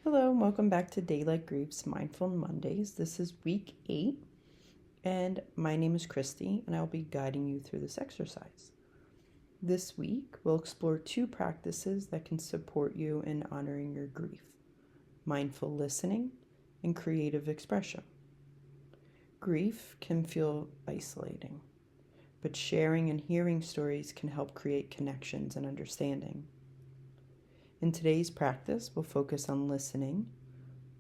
Hello, and welcome back to Daylight Grief's Mindful Mondays. This is week 8, and my name is Christy, and I'll be guiding you through this exercise. This week, we'll explore 2 practices that can support you in honoring your grief: mindful listening and creative expression. Grief can feel isolating, but sharing and hearing stories can help create connections and understanding. In today's practice, we'll focus on listening,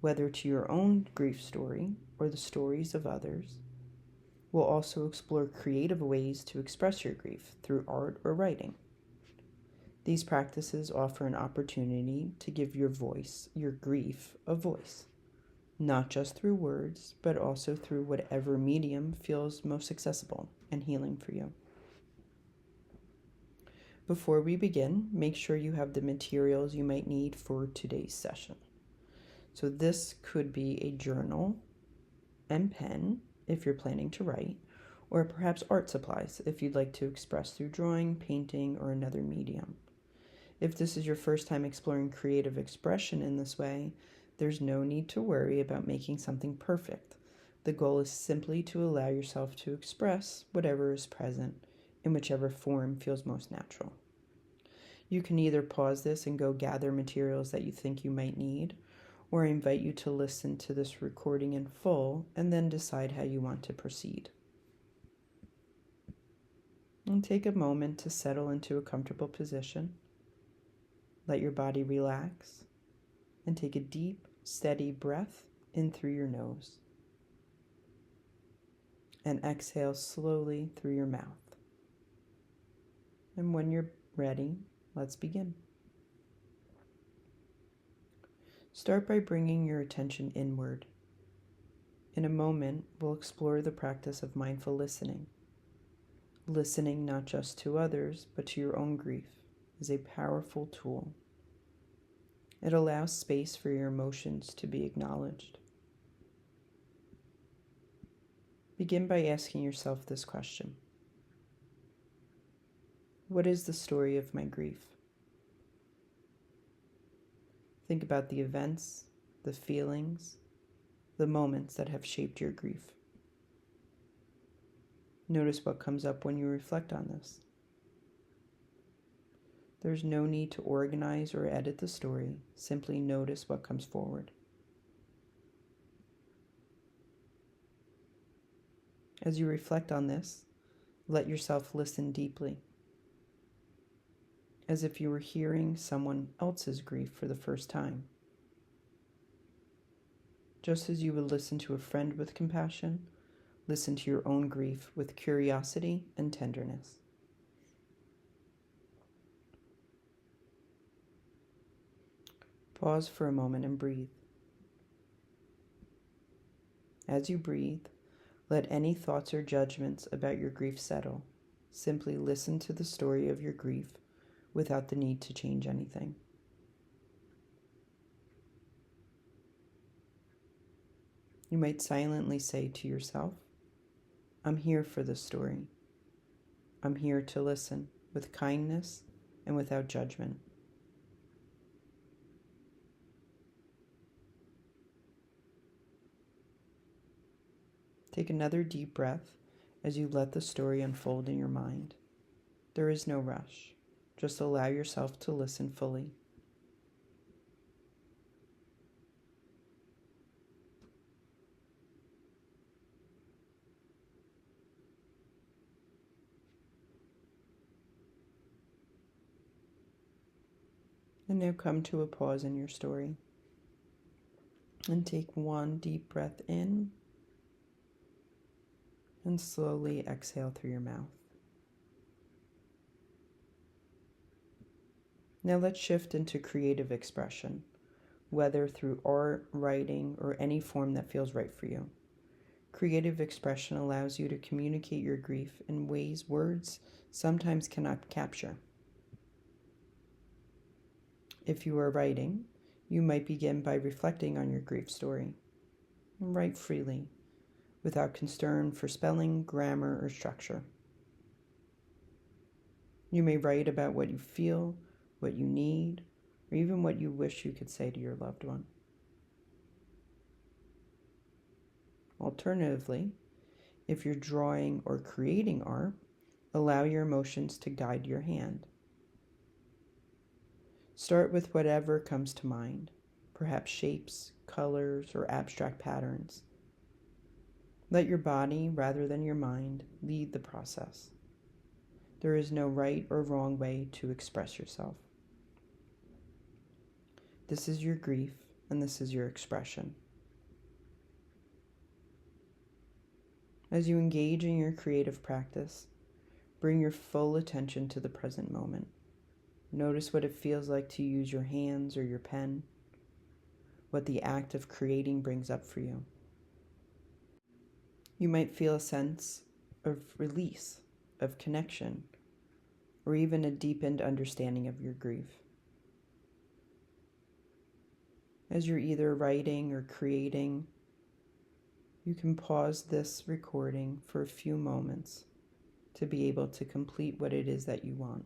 whether to your own grief story or the stories of others. We'll also explore creative ways to express your grief through art or writing. These practices offer an opportunity to give your grief, a voice, not just through words, but also through whatever medium feels most accessible and healing for you. Before we begin, make sure you have the materials you might need for today's session. So this could be a journal and pen if you're planning to write, or perhaps art supplies if you'd like to express through drawing, painting, or another medium. If this is your first time exploring creative expression in this way, there's no need to worry about making something perfect. The goal is simply to allow yourself to express whatever is present in whichever form feels most natural. You can either pause this and go gather materials that you think you might need, or I invite you to listen to this recording in full and then decide how you want to proceed. And take a moment to settle into a comfortable position. Let your body relax and take a deep, steady breath in through your nose and exhale slowly through your mouth. And when you're ready, let's begin. Start by bringing your attention inward. In a moment, we'll explore the practice of mindful listening. Listening not just to others, but to your own grief is a powerful tool. It allows space for your emotions to be acknowledged. Begin by asking yourself this question: what is the story of my grief? Think about the events, the feelings, the moments that have shaped your grief. Notice what comes up when you reflect on this. There's no need to organize or edit the story. Simply notice what comes forward. As you reflect on this, let yourself listen deeply, as if you were hearing someone else's grief for the first time. Just as you would listen to a friend with compassion, listen to your own grief with curiosity and tenderness. Pause for a moment and breathe. As you breathe, let any thoughts or judgments about your grief settle. Simply listen to the story of your grief without the need to change anything. You might silently say to yourself, I'm here for this story. I'm here to listen with kindness and without judgment. Take another deep breath as you let the story unfold in your mind. There is no rush. Just allow yourself to listen fully. And now come to a pause in your story. And take one deep breath in and slowly exhale through your mouth. Now let's shift into creative expression, whether through art, writing, or any form that feels right for you. Creative expression allows you to communicate your grief in ways words sometimes cannot capture. If you are writing, you might begin by reflecting on your grief story. Write freely, without concern for spelling, grammar, or structure. You may write about what you feel, what you need, or even what you wish you could say to your loved one. Alternatively, if you're drawing or creating art, allow your emotions to guide your hand. Start with whatever comes to mind, perhaps shapes, colors, or abstract patterns. Let your body, rather than your mind, lead the process. There is no right or wrong way to express yourself. This is your grief, and this is your expression. As you engage in your creative practice, bring your full attention to the present moment. Notice what it feels like to use your hands or your pen, what the act of creating brings up for you. You might feel a sense of release, of connection, or even a deepened understanding of your grief. As you're either writing or creating, you can pause this recording for a few moments to be able to complete what it is that you want.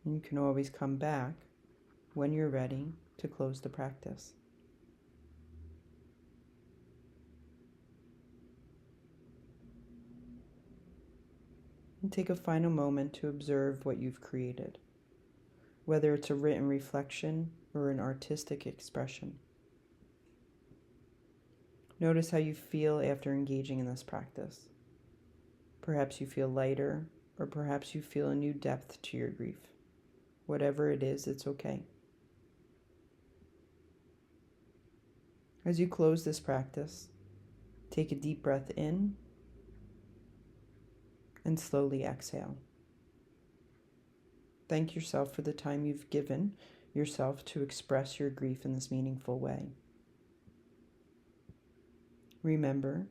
And you can always come back when you're ready to close the practice. And take a final moment to observe what you've created, whether it's a written reflection or an artistic expression. Notice how you feel after engaging in this practice. Perhaps you feel lighter, or perhaps you feel a new depth to your grief. Whatever it is, it's okay. As you close this practice, take a deep breath in and slowly exhale. Thank yourself for the time you've given yourself to express your grief in this meaningful way. Remember,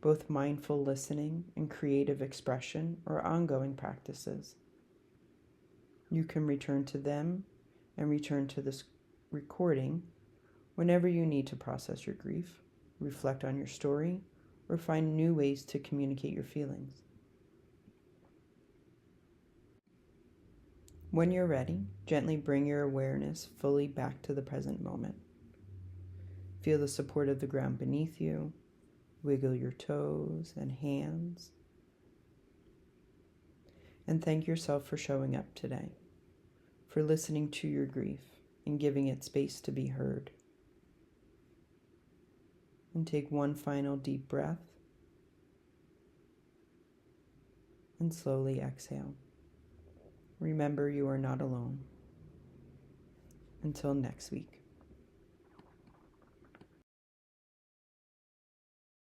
both mindful listening and creative expression are ongoing practices. You can return to them and return to this recording whenever you need to process your grief, reflect on your story, or find new ways to communicate your feelings. When you're ready, gently bring your awareness fully back to the present moment. Feel the support of the ground beneath you. Wiggle your toes and hands. And thank yourself for showing up today, for listening to your grief and giving it space to be heard. And take one final deep breath and slowly exhale. Remember, you are not alone. Until next week.